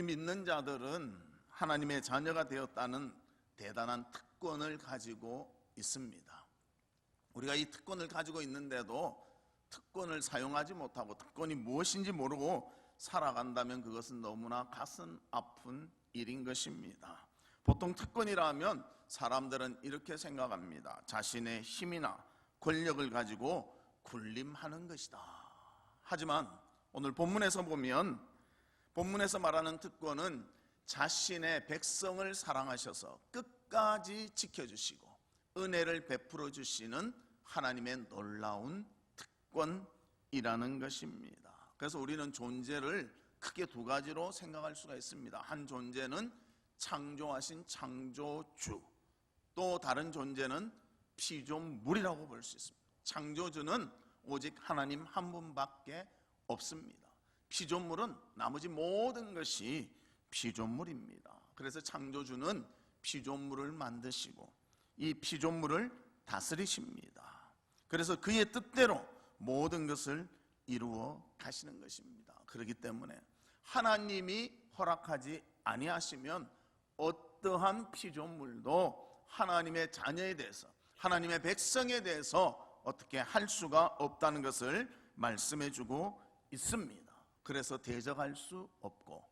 우리 믿는 자들은 하나님의 자녀가 되었다는 대단한 특권을 가지고 있습니다. 우리가 이 특권을 가지고 있는데도 특권을 사용하지 못하고 특권이 무엇인지 모르고 살아간다면 그것은 너무나 가슴 아픈 일인 것입니다. 보통 특권이라면 사람들은 이렇게 생각합니다. 자신의 힘이나 권력을 가지고 군림하는 것이다. 하지만 오늘 본문에서 보면, 본문에서 말하는 특권은 자신의 백성을 사랑하셔서 끝까지 지켜주시고 은혜를 베풀어 주시는 하나님의 놀라운 특권이라는 것입니다. 그래서 우리는 존재를 크게 두 가지로 생각할 수가 있습니다. 한 존재는 창조하신 창조주, 또 다른 존재는 피조물이라고 볼 수 있습니다. 창조주는 오직 하나님 한 분밖에 없습니다. 피조물은 나머지 모든 것이 피조물입니다. 그래서 창조주는 피조물을 만드시고 이 피조물을 다스리십니다. 그래서 그의 뜻대로 모든 것을 이루어 가시는 것입니다. 그렇기 때문에 하나님이 허락하지 아니하시면 어떠한 피조물도 하나님의 자녀에 대해서, 하나님의 백성에 대해서 어떻게 할 수가 없다는 것을 말씀해 주고 있습니다. 그래서 대적할 수 없고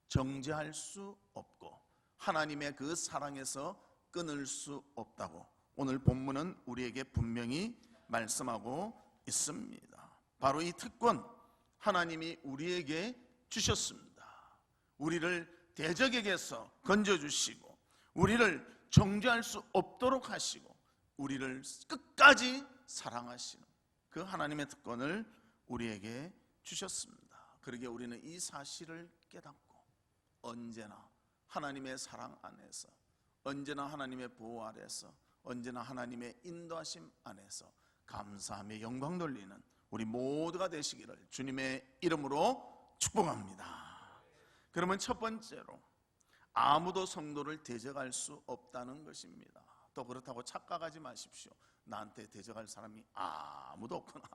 정죄할 수 없고 하나님의 그 사랑에서 끊을 수 없다고 오늘 본문은 우리에게 분명히 말씀하고 있습니다. 바로 이 특권 하나님이 우리에게 주셨습니다. 우리를 대적에게서 건져주시고 우리를 정죄할 수 없도록 하시고 우리를 끝까지 사랑하시는 그 하나님의 특권을 우리에게 주셨습니다. 그러기에 우리는 이 사실을 깨닫고 언제나 하나님의 사랑 안에서, 언제나 하나님의 보호 아래서, 언제나 하나님의 인도하심 안에서 감사하며 영광 돌리는 우리 모두가 되시기를 주님의 이름으로 축복합니다. 그러면 첫 번째로 아무도 성도를 대적할 수 없다는 것입니다. 또 그렇다고 착각하지 마십시오. 나한테 대적할 사람이 아무도 없구나,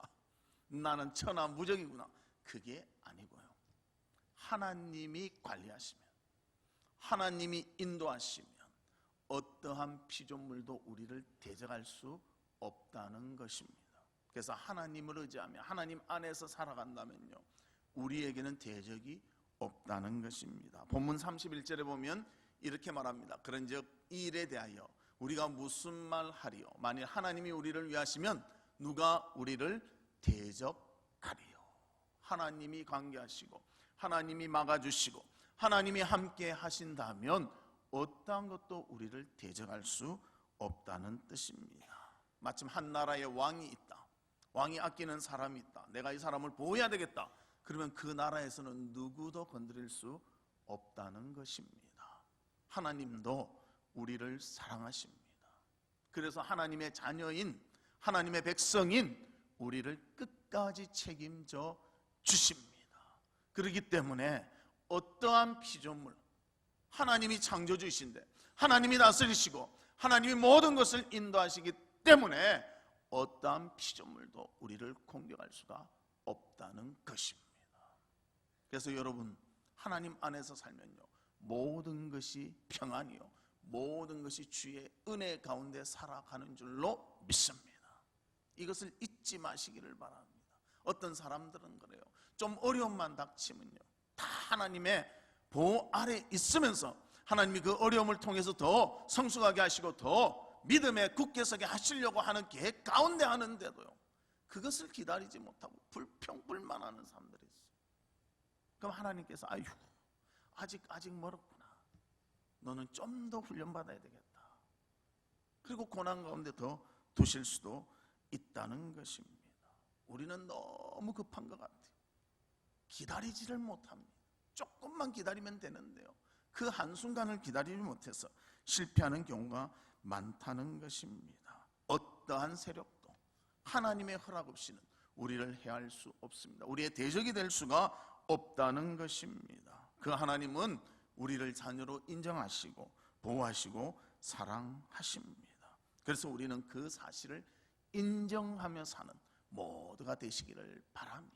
나는 천하무적이구나. 그게 아니고요, 하나님이 관리하시면, 하나님이 인도하시면 어떠한 피조물도 우리를 대적할 수 없다는 것입니다. 그래서 하나님을 의지하며 하나님 안에서 살아간다면요, 우리에게는 대적이 없다는 것입니다. 본문 31절에 보면 이렇게 말합니다. 그런즉 이 일에 대하여 우리가 무슨 말 하리요? 만일 하나님이 우리를 위하시면 누가 우리를 대적하리요? 하나님이 관계하시고 하나님이 막아주시고 하나님이 함께 하신다면 어떠한 것도 우리를 대적할 수 없다는 뜻입니다. 마침 한 나라에 왕이 있다, 왕이 아끼는 사람이 있다, 내가 이 사람을 보호해야 되겠다, 그러면 그 나라에서는 누구도 건드릴 수 없다는 것입니다. 하나님도 우리를 사랑하십니다. 그래서 하나님의 자녀인, 하나님의 백성인 우리를 끝까지 책임져 주십니다. 그렇기 때문에 어떠한 피조물, 하나님이 창조주이신데 하나님이 다스리시고 하나님이 모든 것을 인도하시기 때문에 어떠한 피조물도 우리를 공격할 수가 없다는 것입니다. 그래서 여러분, 하나님 안에서 살면요, 모든 것이 평안이요, 모든 것이 주의 은혜 가운데 살아가는 줄로 믿습니다. 이것을 잊지 마시기를 바랍니다. 어떤 사람들은 그래요. 좀 어려움만 닥치면요, 다 하나님의 보호 아래 있으면서 하나님이 그 어려움을 통해서 더 성숙하게 하시고 더 믿음에 굳게 서게 하시려고 하는 계획 가운데 하는데도요, 그것을 기다리지 못하고 불평불만하는 사람들이 있어요. 그럼 하나님께서 아휴, 아직 멀었구나, 너는 좀 더 훈련받아야 되겠다, 그리고 고난 가운데 더 두실 수도 있다는 것입니다. 우리는 너무 급한 것 같아요. 기다리지를 못합니다. 조금만 기다리면 되는데요, 그 한순간을 기다리지 못해서 실패하는 경우가 많다는 것입니다. 어떠한 세력도 하나님의 허락 없이는 우리를 해할 수 없습니다. 우리의 대적이 될 수가 없다는 것입니다. 그 하나님은 우리를 자녀로 인정하시고 보호하시고 사랑하십니다. 그래서 우리는 그 사실을 인정하며 사는 모두가 되시기를 바랍니다.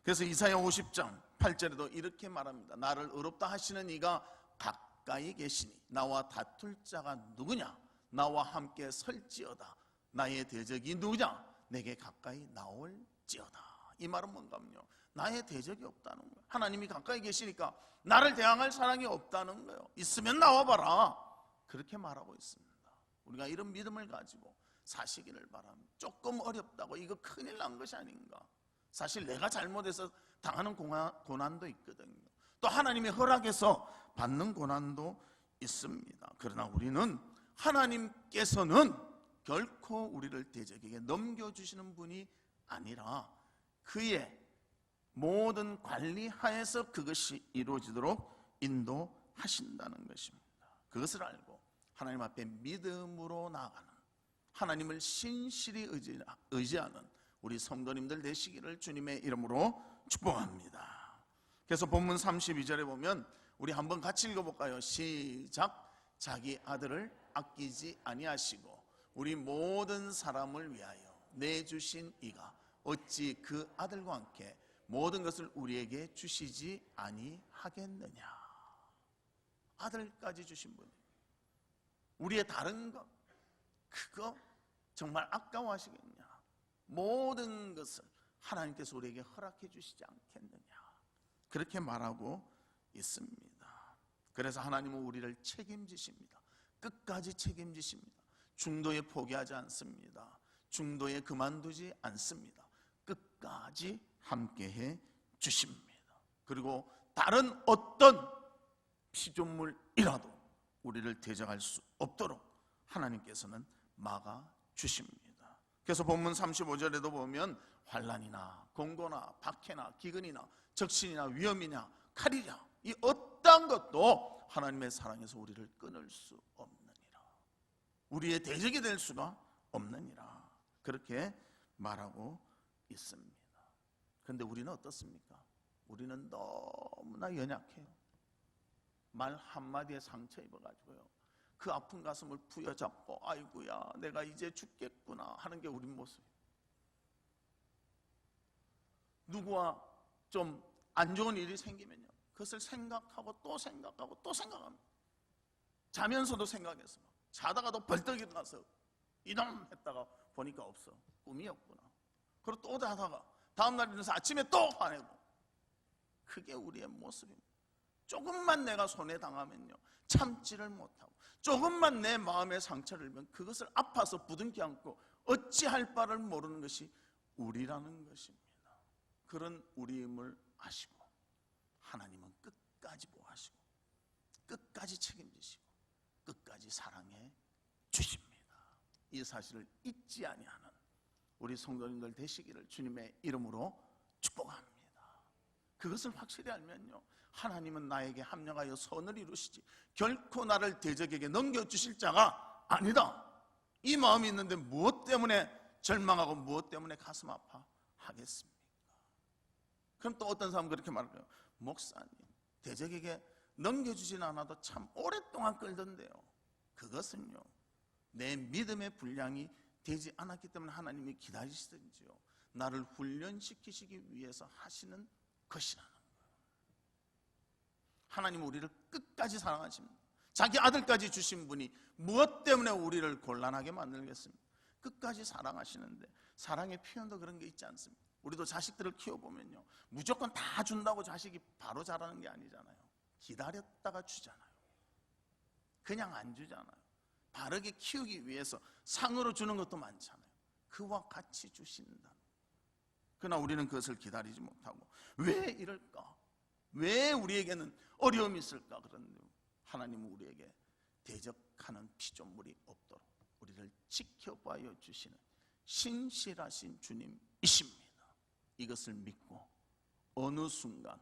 그래서 이사야 50장 8절에도 이렇게 말합니다. 나를 의롭다 하시는 이가 가까이 계시니 나와 다툴 자가 누구냐? 나와 함께 설지어다. 나의 대적이 누구냐? 내게 가까이 나올지어다. 이 말은 뭔가요? 나의 대적이 없다는 거예요. 하나님이 가까이 계시니까 나를 대항할 사랑이 없다는 거예요. 있으면 나와봐라. 그렇게 말하고 있습니다. 우리가 이런 믿음을 가지고 사시기를 바랍니다. 조금 어렵다고 이거 큰일 난 것이 아닌가. 사실 내가 잘못해서 당하는 고난도 있거든요. 또 하나님의 허락해서 받는 고난도 있습니다. 그러나 우리는 하나님께서는 결코 우리를 대적에게 넘겨주시는 분이 아니라 그의 모든 관리 하에서 그것이 이루어지도록 인도하신다는 것입니다. 그것을 알고 하나님 앞에 믿음으로 나아가는, 하나님을 신실히 의지하는 우리 성도님들 되시기를 주님의 이름으로 축복합니다. 그래서 본문 32절에 보면 우리 한번 같이 읽어볼까요? 시작. 자기 아들을 아끼지 아니하시고 우리 모든 사람을 위하여 내주신 이가 어찌 그 아들과 함께 모든 것을 우리에게 주시지 아니하겠느냐. 아들까지 주신 분이 우리의 다른 것 그거 정말 아까워하시겠냐. 모든 것을 하나님께서 우리에게 허락해 주시지 않겠느냐. 그렇게 말하고 있습니다. 그래서 하나님은 우리를 책임지십니다. 끝까지 책임지십니다. 중도에 포기하지 않습니다. 중도에 그만두지 않습니다. 끝까지 함께해 주십니다. 그리고 다른 어떤 피조물이라도 우리를 대적할 수 없도록 하나님께서는 막아 주십니다. 그래서 본문 35절에도 보면 환난이나 공고나 박해나 기근이나 적신이나 위험이나 칼이냐 이 어떠한 것도 하나님의 사랑에서 우리를 끊을 수 없느니라. 우리의 대적이 될 수가 없느니라. 그렇게 말하고 있습니다. 그런데 우리는 어떻습니까? 우리는 너무나 연약해요. 말 한마디에 상처 입어가지고요 그 아픈 가슴을 부여잡고 아이고야 내가 이제 죽겠구나 하는 게 우리 모습이에요. 누구와 좀 안 좋은 일이 생기면요 그것을 생각하고 또 생각하고 또 생각합니다. 자면서도 생각해서 자다가도 벌떡 일어나서 이놈 했다가 보니까 없어. 꿈이었구나. 그리고 또 자다가 다음날 일어나서 아침에 또 화내고. 그게 우리의 모습입니다. 조금만 내가 손해 당하면요 참지를 못하고 조금만 내 마음의 상처를 입으면 그것을 아파서 부둥켜 안고 어찌할 바를 모르는 것이 우리라는 것입니다. 그런 우리임을 아시고 하나님은 끝까지 보호하시고 끝까지 책임지시고 끝까지 사랑해 주십니다. 이 사실을 잊지 아니하는 우리 성도님들 되시기를 주님의 이름으로 축복합니다. 그것을 확실히 알면요 하나님은 나에게 합력하여 선을 이루시지 결코 나를 대적에게 넘겨주실 자가 아니다. 이 마음이 있는데 무엇 때문에 절망하고 무엇 때문에 가슴 아파 하겠습니까? 그럼 또 어떤 사람은 그렇게 말해요. 목사님 대적에게 넘겨주진 않아도 참 오랫동안 끌던데요. 그것은요 내 믿음의 분량이 되지 않았기 때문에 하나님이 기다리시든지요 나를 훈련시키시기 위해서 하시는 것이라는 거예요. 하나님은 우리를 끝까지 사랑하십니다. 자기 아들까지 주신 분이 무엇 때문에 우리를 곤란하게 만들겠습니까? 끝까지 사랑하시는데 사랑의 표현도 그런 게 있지 않습니까? 우리도 자식들을 키워보면요 무조건 다 준다고 자식이 바로 자라는 게 아니잖아요. 기다렸다가 주잖아요. 그냥 안 주잖아요. 바르게 키우기 위해서 상으로 주는 것도 많잖아요. 그와 같이 주신다. 그러나 우리는 그것을 기다리지 못하고 왜 이럴까? 왜 우리에게는 어려움이 있을까? 그런데 하나님은 우리에게 대적하는 피조물이 없도록 우리를 지켜봐여 주시는 신실하신 주님이십니다. 이것을 믿고 어느 순간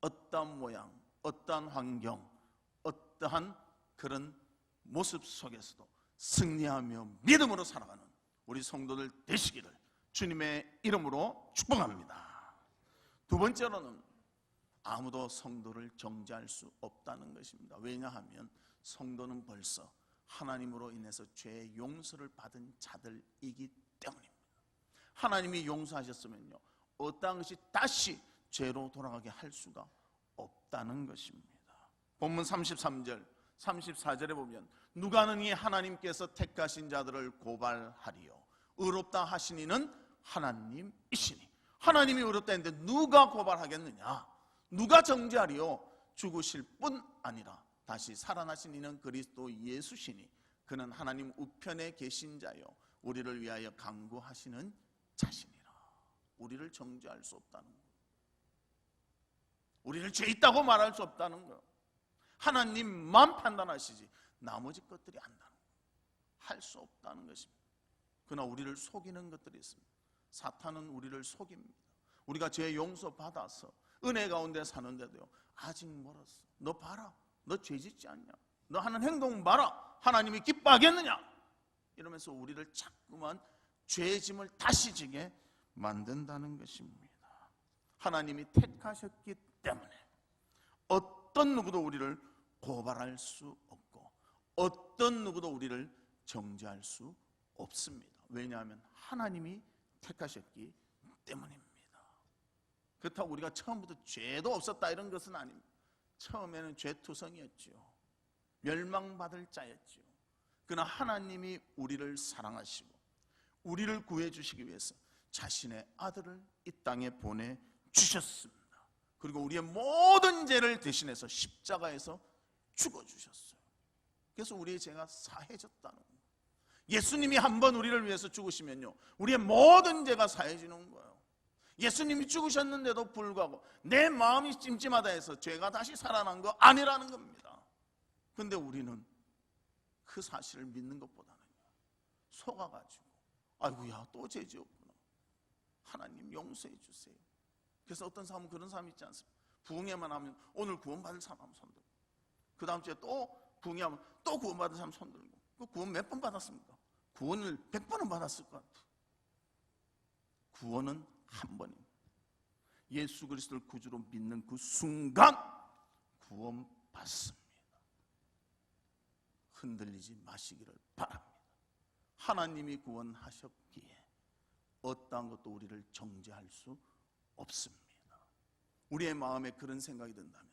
어떠한 모양 어떠한 환경 어떠한 그런 모습 속에서도 승리하며 믿음으로 살아가는 우리 성도들 되시기를 주님의 이름으로 축복합니다. 두 번째로는 아무도 성도를 정죄할 수 없다는 것입니다. 왜냐하면 성도는 벌써 하나님으로 인해서 죄의 용서를 받은 자들이기 때문입니다. 하나님이 용서하셨으면요 어떠한 것이 다시 죄로 돌아가게 할 수가 없다는 것입니다. 본문 33절 34절에 보면 누가 능히 하나님께서 택하신 자들을 고발하리요 의롭다 하시니는 하나님이시니. 하나님이 의롭다 했는데 누가 고발하겠느냐? 누가 정죄하리요? 죽으실 뿐 아니라 다시 살아나신 이는 그리스도 예수시니 그는 하나님 우편에 계신 자요 우리를 위하여 간구하시는 자신이라. 우리를 정죄할 수 없다는 것, 우리를 죄 있다고 말할 수 없다는 것, 하나님만 판단하시지 나머지 것들이 안다는 것, 할 수 없다는 것입니다. 그러나 우리를 속이는 것들이 있습니다. 사탄은 우리를 속입니다. 우리가 죄 용서 받아서 은혜 가운데 사는데도요, 아직 멀었어, 너 봐라, 너 죄 짓지 않냐, 너 하는 행동 봐라, 하나님이 기뻐하겠느냐, 이러면서 우리를 자꾸만 죄짐을 다시 지게 만든다는 것입니다. 하나님이 택하셨기 때문에 어떤 누구도 우리를 고발할 수 없고 어떤 누구도 우리를 정죄할 수 없습니다. 왜냐하면 하나님이 택하셨기 때문입니다. 그렇다고 우리가 처음부터 죄도 없었다 이런 것은 아닙니다. 처음에는 죄투성이었죠. 멸망받을 자였죠. 그러나 하나님이 우리를 사랑하시고 우리를 구해주시기 위해서 자신의 아들을 이 땅에 보내주셨습니다. 그리고 우리의 모든 죄를 대신해서 십자가에서 죽어주셨어요. 그래서 우리의 죄가 사해졌다는 거예요. 예수님이 한번 우리를 위해서 죽으시면요, 우리의 모든 죄가 사해지는 거예요. 예수님이 죽으셨는데도 불구하고 내 마음이 찜찜하다 해서 죄가 다시 살아난 거 아니라는 겁니다. 근데 우리는 그 사실을 믿는 것보다는 속아가지고 아이고야 또 죄 지었구나, 하나님 용서해 주세요. 그래서 어떤 사람은 그런 사람이 있지 않습니까? 부흥회만 하면 오늘 구원받을 사람 손 들고, 그 다음 주에 또 부흥회하면 또 구원받을 사람 손 들고. 그 구원 몇 번 받았습니까? 구원을 100번은 받았을 것 같아요. 구원은 한 번입니다. 예수 그리스도를 구주로 믿는 그 순간 구원 받습니다. 흔들리지 마시기를 바랍니다. 하나님이 구원하셨기에 어떠한 것도 우리를 정죄할 수 없습니다. 우리의 마음에 그런 생각이 든다면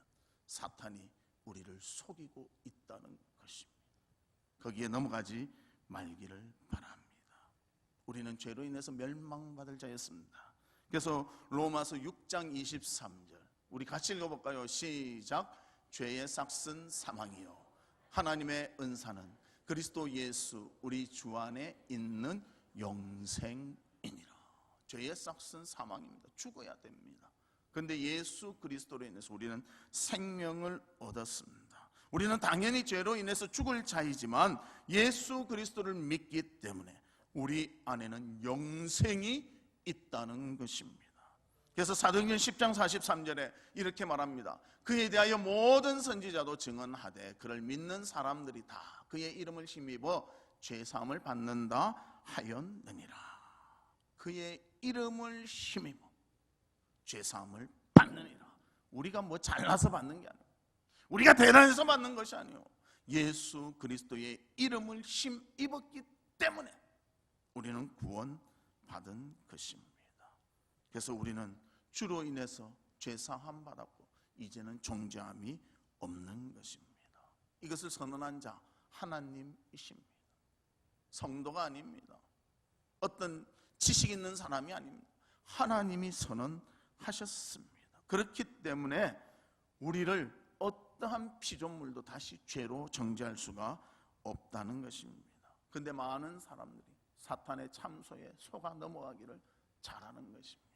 사탄이 우리를 속이고 있다는 것입니다. 거기에 넘어가지 말기를 바랍니다. 우리는 죄로 인해서 멸망받을 자였습니다. 그래서 로마서 6장 23절 우리 같이 읽어볼까요? 시작. 죄의 삭은 사망이요 하나님의 은사는 그리스도 예수 우리 주 안에 있는 영생이니라. 죄의 삭은 사망입니다. 죽어야 됩니다. 그런데 예수 그리스도로 인해서 우리는 생명을 얻었습니다. 우리는 당연히 죄로 인해서 죽을 자이지만 예수 그리스도를 믿기 때문에 우리 안에는 영생이 있다는 것입니다. 그래서 사도행전 10장 43절에 이렇게 말합니다. 그에 대하여 모든 선지자도 증언하되 그를 믿는 사람들이 다 그의 이름을 힘입어 죄사함을 받는다 하였느니라. 그의 이름을 힘입어 죄사함을 받느니라. 우리가 뭐 잘나서 받는 게 아니에요. 우리가 대단해서 받는 것이 아니에요. 예수 그리스도의 이름을 힘입었기 때문에 우리는 구원받은 것입니다. 그래서 우리는 주로 인해서 죄사함 받았고 이제는 정죄함이 없는 것입니다. 이것을 선언한 자 하나님이십니다. 성도가 아닙니다. 어떤 지식 있는 사람이 아닙니다. 하나님이 선언하셨습니다. 그렇기 때문에 우리를 어떠한 피조물도 다시 죄로 정죄할 수가 없다는 것입니다. 그런데 많은 사람들이 사탄의 참소에 속아 넘어가기를 잘하는 것입니다.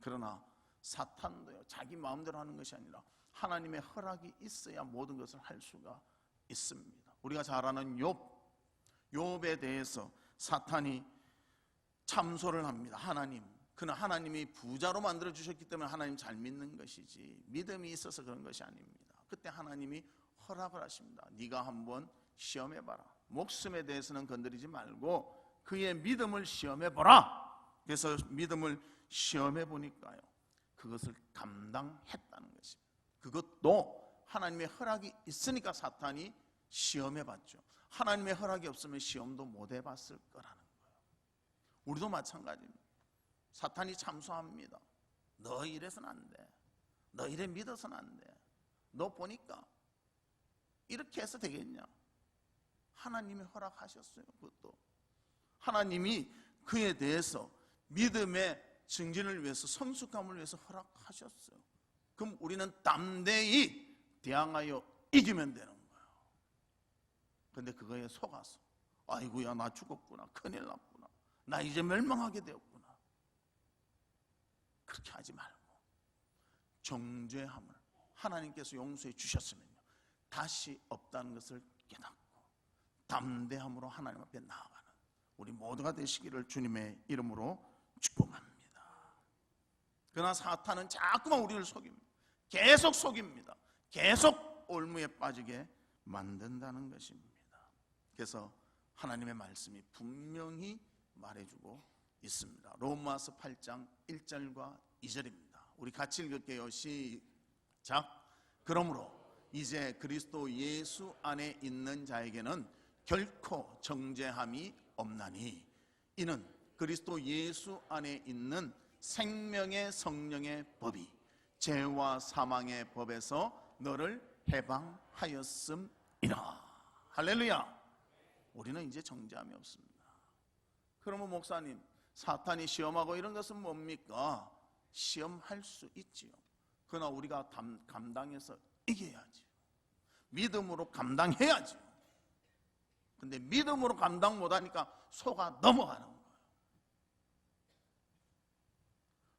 그러나 사탄도요, 자기 마음대로 하는 것이 아니라 하나님의 허락이 있어야 모든 것을 할 수가 있습니다. 우리가 잘 아는 욥에 대해서 사탄이 참소를 합니다. 그는 하나님이 부자로 만들어 주셨기 때문에 하나님 잘 믿는 것이지 믿음이 있어서 그런 것이 아닙니다. 그때 하나님이 허락을 하십니다. 네가 한번 시험해봐라. 목숨에 대해서는 건드리지 말고 그의 믿음을 시험해보라. 그래서 믿음을 시험해보니까요, 그것을 감당했다는 것입니다. 그것도 하나님의 허락이 있으니까 사탄이 시험해봤죠. 하나님의 허락이 없으면 시험도 못 해봤을 거라는 거예요. 우리도 마찬가지입니다. 사탄이 참소합니다. 너 이래서는 안 돼. 너 이래 믿어서는 안 돼. 너 보니까 이렇게 해서 되겠냐? 하나님이 허락하셨어요. 그것도 하나님이 그에 대해서 믿음의 증진을 위해서, 성숙함을 위해서 허락하셨어요. 그럼 우리는 담대히 대항하여 이기면 되는 거예요. 근데 그거에 속아서 아이고야 나 죽었구나, 큰일 났구나, 나 이제 멸망하게 되었구나, 그렇게 하지 말고 정죄함을 하나님께서 용서해 주셨으면요 다시 없다는 것을 깨닫고 담대함으로 하나님 앞에 나아가는 우리 모두가 되시기를 주님의 이름으로 축복합니다. 그러나 사탄은 자꾸만 우리를 속입니다. 계속 속입니다. 계속 올무에 빠지게 만든다는 것입니다. 그래서 하나님의 말씀이 분명히 말해주고 있습니다. 로마서 8장 1절과 2절입니다. 우리 같이 읽을게요. 시작. 그러므로 이제 그리스도 예수 안에 있는 자에게는 결코 정죄함이 없나니 이는 그리스도 예수 안에 있는 생명의 성령의 법이 죄와 사망의 법에서 너를 해방하였음이라. 할렐루야. 우리는 이제 정죄함이 없습니다. 그러면 목사님, 사탄이 시험하고 이런 것은 뭡니까? 시험할 수 있지요. 그러나 우리가 감당해서 이겨야지. 믿음으로 감당해야지. 근데 믿음으로 감당 못하니까 속아 넘어가는 거예요.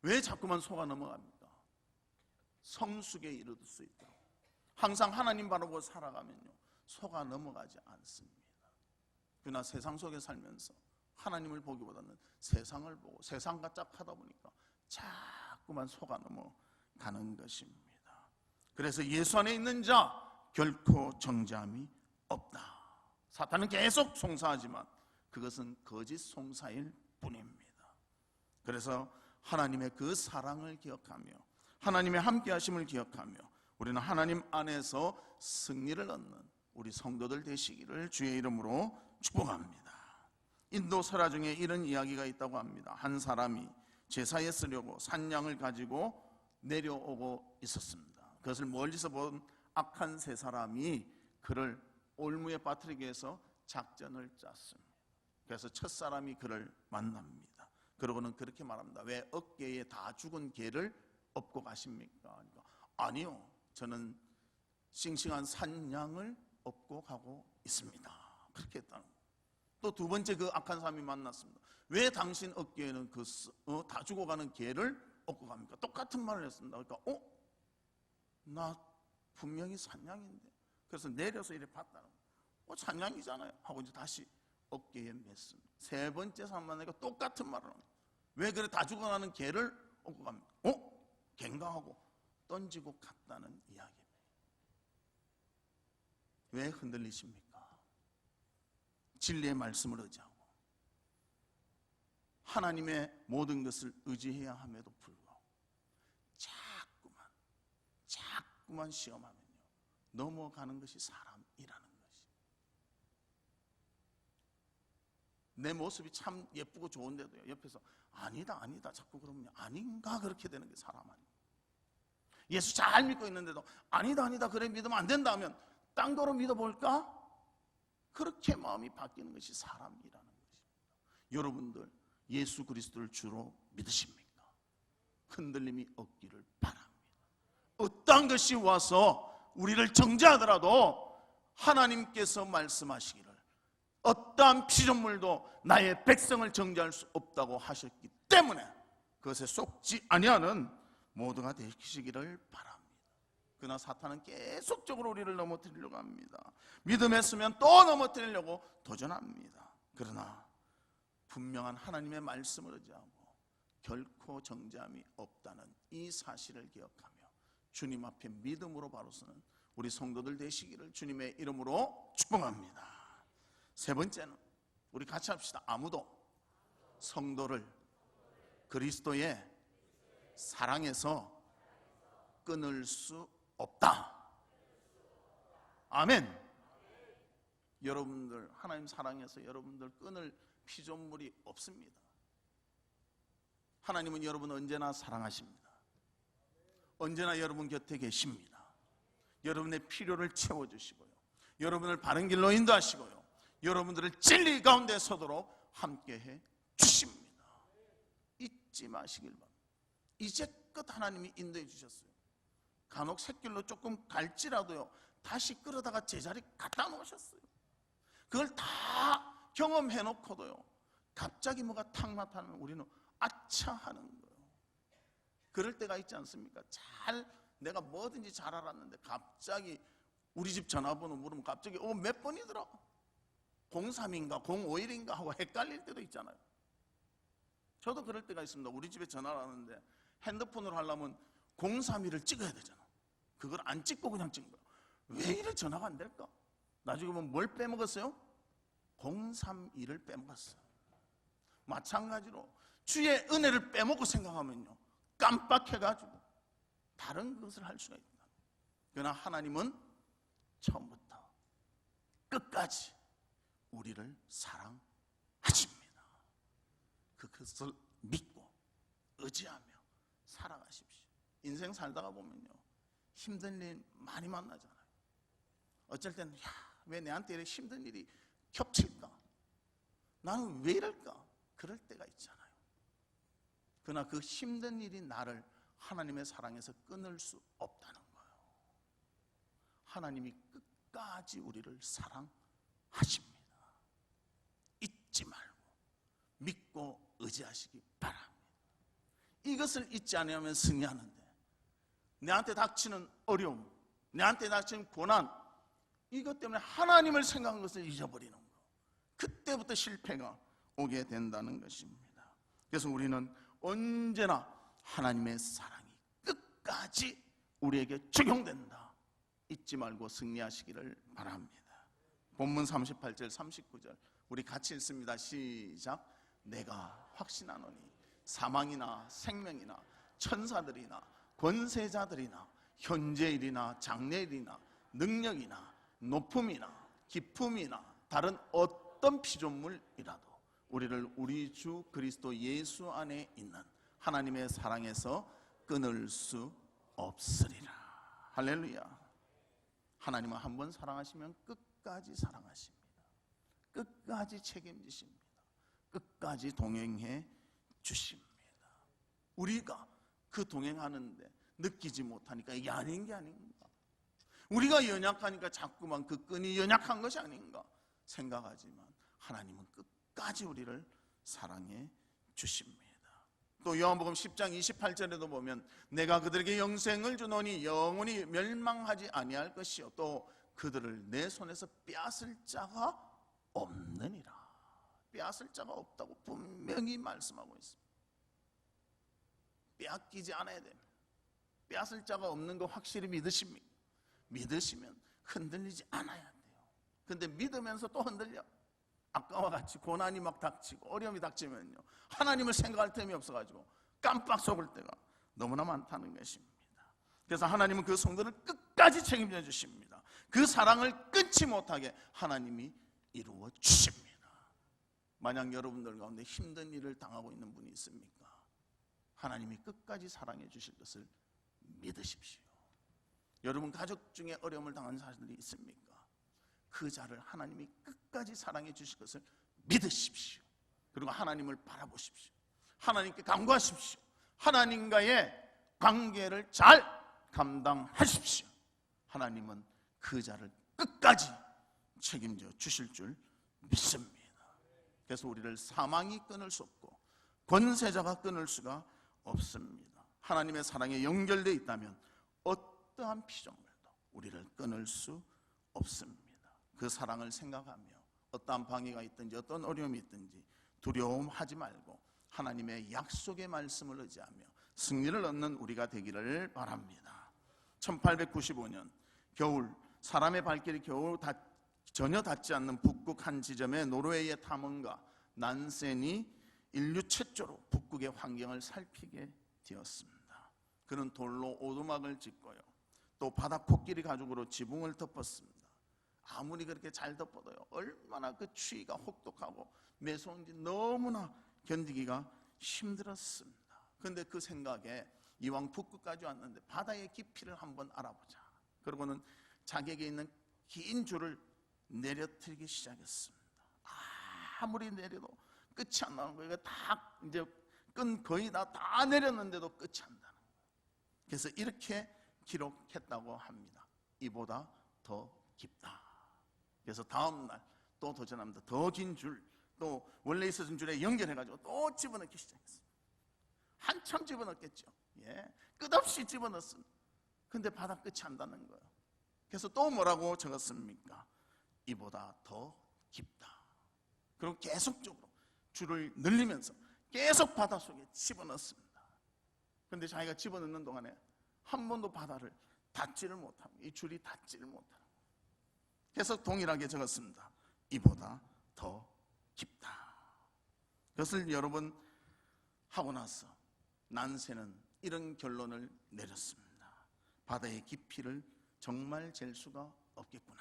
왜 자꾸만 속아 넘어갑니까? 성숙에 이르를 수 있도록 항상 하나님 바라보고 살아가면요 속아 넘어가지 않습니다. 그러나 세상 속에 살면서 하나님을 보기보다는 세상을 보고 세상과 짝하다 보니까 자꾸만 속아 넘어가는 것입니다. 그래서 예수 안에 있는 자 결코 정죄함이 없다. 사탄은 계속 송사하지만 그것은 거짓 송사일 뿐입니다. 그래서 하나님의 그 사랑을 기억하며 하나님의 함께 하심을 기억하며 우리는 하나님 안에서 승리를 얻는 우리 성도들 되시기를 주의 이름으로 축복합니다. 인도 설화 중에 이런 이야기가 있다고 합니다. 한 사람이 제사에 쓰려고 산양을 가지고 내려오고 있었습니다. 그것을 멀리서 본 악한 세 사람이 그를 올무에 빠뜨리기 위해서 작전을 짰습니다. 그래서 첫 사람이 그를 만납니다. 그러고는 그렇게 말합니다. 왜 어깨에 다 죽은 개를 업고 가십니까? 그러니까, 아니요, 저는 싱싱한 산양을 업고 가고 있습니다. 그렇게 했다는 거예요. 또 두 번째 그 악한 사람이 만났습니다. 왜 당신 어깨에는 다 죽어가는 개를 업고 갑니까? 똑같은 말을 했습니다. 그러니까 나 분명히 산양인데. 그래서 내려서 이렇게 봤다는 거예요. 산양이잖아요 하고 이제 다시 어깨에 맸습니다. 세 번째 사람 만나니까 똑같은 말을 합니다. 왜 그래 다 죽어가는 개를 업고 갑니까? 갱가 하고 던지고 갔다는 이야기입니다. 왜 흔들리십니까? 진리의 말씀을 의지하고 하나님의 모든 것을 의지해야 함에도 불구하고 자꾸만 시험하면요 넘어가는 것이 사람이라는 것이. 내 모습이 참 예쁘고 좋은데도요 옆에서 아니다 자꾸 그러면 아닌가 그렇게 되는 게 사람 아니에요. 예수 잘 믿고 있는데도 아니다 그래 믿으면 안 된다 하면 딴 거로 믿어볼까? 그렇게 마음이 바뀌는 것이 사람이라는 것입니다. 여러분들 예수 그리스도를 주로 믿으십니까? 흔들림이 없기를 바랍니다. 어떤 것이 와서 우리를 정죄하더라도 하나님께서 말씀하시기를 어떠한 피조물도 나의 백성을 정죄할 수 없다고 하셨기 때문에 그것에 속지 아니하는 모두가 되시기를 바랍니다. 그러나 사탄은 계속적으로 우리를 넘어뜨리려고 합니다. 믿음에 서면 또 넘어뜨리려고 도전합니다. 그러나 분명한 하나님의 말씀을 의지하고 결코 정죄함이 없다는 이 사실을 기억하며 주님 앞에 믿음으로 바로 서는 우리 성도들 되시기를 주님의 이름으로 축복합니다. 세 번째는 우리 같이 합시다. 아무도 성도를 그리스도의 사랑에서 끊을 수 없다. 아멘. 여러분들 하나님 사랑해서 여러분들 끊을 피조물이 없습니다. 하나님은 여러분 언제나 사랑하십니다. 언제나 여러분 곁에 계십니다. 여러분의 필요를 채워주시고요, 여러분을 바른 길로 인도하시고요, 여러분들을 진리 가운데 서도록 함께해 주십니다. 잊지 마시길 바랍니다. 이제껏 하나님이 인도해 주셨어요. 간혹 샛길로 조금 갈지라도요, 다시 끌어다가 제자리 갖다 놓으셨어요. 그걸 다 경험해 놓고도요, 갑자기 뭐가 탁 나타나면 우리는 아차 하는 거예요. 그럴 때가 있지 않습니까? 내가 뭐든지 잘 알았는데 갑자기 우리 집 전화번호 물으면 갑자기 몇 번이더라, 03인가 051인가 하고 헷갈릴 때도 있잖아요. 저도 그럴 때가 있습니다. 우리 집에 전화를 하는데 핸드폰으로 하려면 031을 찍어야 되잖아. 그걸 안 찍고 그냥 찍은 거야. 왜 이래 전화가 안 될까? 나중에 보면 뭘 빼먹었어요? 031을 빼먹었어. 마찬가지로 주의 은혜를 빼먹고 생각하면요, 깜빡해가지고 다른 것을 할 수가 있다. 그러나 하나님은 처음부터 끝까지 우리를 사랑하십니다. 그것을 믿고 의지하며 살아가십시오. 인생 살다가 보면요, 힘든 일 많이 만나잖아요. 어쩔 때는 왜 내한테 이렇게 힘든 일이 겹칠까? 나는 왜 이럴까? 그럴 때가 있잖아요. 그러나 그 힘든 일이 나를 하나님의 사랑에서 끊을 수 없다는 거예요. 하나님이 끝까지 우리를 사랑하십니다. 잊지 말고 믿고 의지하시기 바랍니다. 이것을 잊지 않으면 승리하는데, 내한테 닥치는 어려움, 내한테 닥치는 고난, 이것 때문에 하나님을 생각한 것을 잊어버리는 거, 그때부터 실패가 오게 된다는 것입니다. 그래서 우리는 언제나 하나님의 사랑이 끝까지 우리에게 적용된다, 잊지 말고 승리하시기를 바랍니다. 본문 38절 39절 우리 같이 읽습니다. 시작. 내가 확신하노니 사망이나 생명이나 천사들이나 권세자들이나 현재일이나 장래일이나 능력이나 높음이나 깊음이나 다른 어떤 피조물이라도 우리를 우리 주 그리스도 예수 안에 있는 하나님의 사랑에서 끊을 수 없으리라. 할렐루야. 하나님은 한 번 사랑하시면 끝까지 사랑하십니다. 끝까지 책임지십니다. 끝까지 동행해 주십니다. 우리가 그 동행하는데 느끼지 못하니까 이게 아닌 게 아닌가, 우리가 연약하니까 자꾸만 그 끈이 연약한 것이 아닌가 생각하지만 하나님은 끝까지 우리를 사랑해 주십니다. 또 요한복음 10장 28절에도 보면 내가 그들에게 영생을 주노니 영원히 멸망하지 아니할 것이요 또 그들을 내 손에서 빼앗을 자가 없느니라. 빼앗을 자가 없다고 분명히 말씀하고 있습니다. 빼앗기지 않아야 됩니다. 빼앗을 자가 없는 거 확실히 믿으십니까? 믿으시면 흔들리지 않아야 돼요. 근데 믿으면서 또 흔들려. 아까와 같이 고난이 막 닥치고 어려움이 닥치면요, 하나님을 생각할 틈이 없어가지고 깜빡 속을 때가 너무나 많다는 것입니다. 그래서 하나님은 그 성도를 끝까지 책임져 주십니다. 그 사랑을 끊지 못하게 하나님이 이루어 주십니다. 만약 여러분들 가운데 힘든 일을 당하고 있는 분이 있습니까? 하나님이 끝까지 사랑해 주실 것을 믿으십시오. 여러분 가족 중에 어려움을 당한 사람들이 있습니까? 그 자를 하나님이 끝까지 사랑해 주실 것을 믿으십시오. 그리고 하나님을 바라보십시오. 하나님께 간구하십시오. 하나님과의 관계를 잘 감당하십시오. 하나님은 그 자를 끝까지 책임져 주실 줄 믿습니다. 그래서 우리를 사망이 끊을 수 없고 권세자가 끊을 수가 없습니다. 하나님의 사랑에 연결되어 있다면 어떠한 피조물도 우리를 끊을 수 없습니다. 그 사랑을 생각하며 어떠한 방해가 있든지 어떤 어려움이 있든지 두려움하지 말고 하나님의 약속의 말씀을 의지하며 승리를 얻는 우리가 되기를 바랍니다. 1895년 겨울, 사람의 발길이 전혀 닿지 않는 북극 한 지점의 노르웨이의 탐험가 난센이 인류 최초로 북극의 환경을 살피게 되었습니다. 그는 돌로 오두막을 짓고요, 또 바다 코끼리 가죽으로 지붕을 덮었습니다. 아무리 그렇게 잘 덮어도요, 얼마나 그 추위가 혹독하고 매서운지 너무나 견디기가 힘들었습니다. 그런데 그 생각에 이왕 북극까지 왔는데 바다의 깊이를 한번 알아보자. 그러고는 자기에게 있는 긴 줄을 내려뜨리기 시작했습니다. 아무리 내려도 끝이 안 나는 거예요. 다 이제 끈 거의 다 내렸는데도 끝이 안 나는 거예요. 그래서 이렇게 기록했다고 합니다. 이보다 더 깊다. 그래서 다음 날 또 도전합니다. 더 긴 줄, 또 원래 있었던 줄에 연결해가지고 또 집어넣기 시작했어요. 한참 집어넣겠죠. 끝없이 집어넣습니다. 근데 바다 끝이 안 닿는 거예요. 그래서 또 뭐라고 적었습니까? 이보다 더 깊다. 그리고 계속적으로 줄을 늘리면서 계속 바닷속에 집어넣습니다. 그런데 자기가 집어넣는 동안에 한 번도 바다를 닿지를 못합니다. 이 줄이 닿지를 못하는 거예요. 그래서 동일하게 적었습니다. 이보다 더 깊다. 그것을 여러 번 하고 나서 난세는 이런 결론을 내렸습니다. 바다의 깊이를 정말 잴 수가 없겠구나.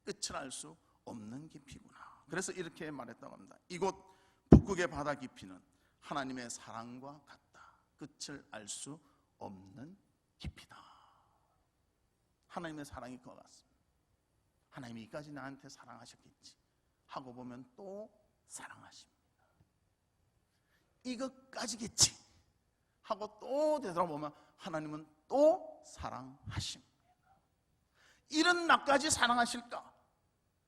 끝을 알 수 없는 깊이구나. 그래서 이렇게 말했다고 합니다. 이곳 북극의 바다 깊이는 하나님의 사랑과 같다. 끝을 알 수 없는 깊이다. 하나님의 사랑이 그와 같습니다. 하나님이 이까지 나한테 사랑하셨겠지 하고 보면 또 사랑하십니다. 이것까지겠지 하고 또 되돌아보면 하나님은 또 사랑하십니다. 이런 나까지 사랑하실까?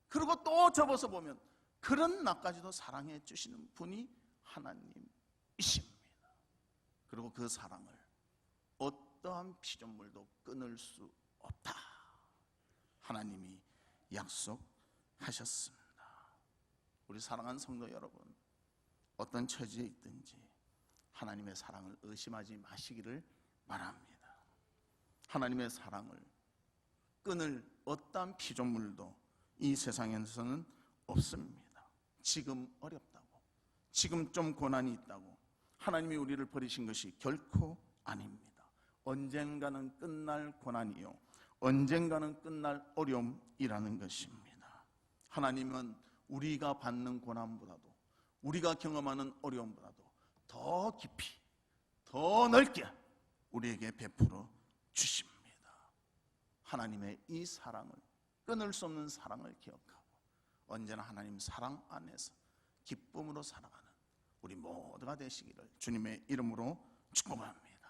그리고 또 접어서 보면 그런 나까지도 사랑해 주시는 분이 하나님이십니다. 그리고 그 사랑을 어떠한 피조물도 끊을 수 없다. 하나님이 약속하셨습니다. 우리 사랑하는 성도 여러분, 어떤 처지에 있든지 하나님의 사랑을 의심하지 마시기를 바랍니다. 하나님의 사랑을 끊을 어떠한 피조물도 이 세상에서는 없습니다. 지금 어렵다고, 지금 좀 고난이 있다고 하나님이 우리를 버리신 것이 결코 아닙니다. 언젠가는 끝날 고난이요, 언젠가는 끝날 어려움이라는 것입니다. 하나님은 우리가 받는 고난보다도, 우리가 경험하는 어려움보다도 더 깊이, 더 넓게 우리에게 베풀어 주십니다. 하나님의 이 사랑을, 끊을 수 없는 사랑을 기억하고 언제나 하나님 사랑 안에서 기쁨으로 살아가는 우리 모두가 되시기를 주님의 이름으로 축복합니다.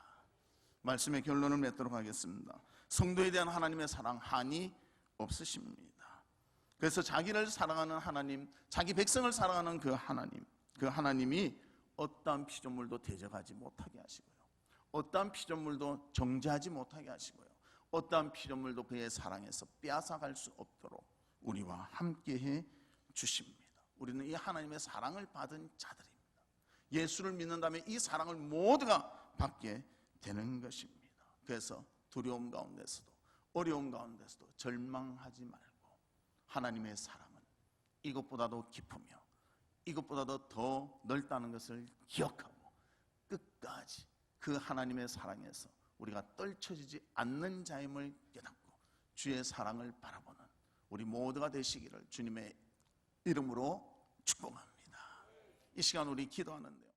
말씀의 결론을 맺도록 하겠습니다. 성도에 대한 하나님의 사랑 한이 없으십니다. 그래서 자기를 사랑하는 하나님, 자기 백성을 사랑하는 그 하나님이 어떠한 피조물도 대적하지 못하게 하시고요, 어떠한 피조물도 정죄하지 못하게 하시고요, 어떠한 피조물도 그의 사랑에서 빼앗아갈 수 없도록 우리와 함께해 주십니다. 우리는 이 하나님의 사랑을 받은 자들입니다. 예수를 믿는다면 이 사랑을 모두가 받게 되는 것입니다. 그래서 두려움 가운데서도, 어려움 가운데서도 절망하지 말고 하나님의 사랑은 이것보다도 깊으며 이것보다도 더 넓다는 것을 기억하고 끝까지 그 하나님의 사랑에서 우리가 떨쳐지지 않는 자임을 깨닫고 주의 사랑을 바라보는 우리 모두가 되시기를 주님의 이름으로 축복합니다. 이 시간 우리 기도하는데요,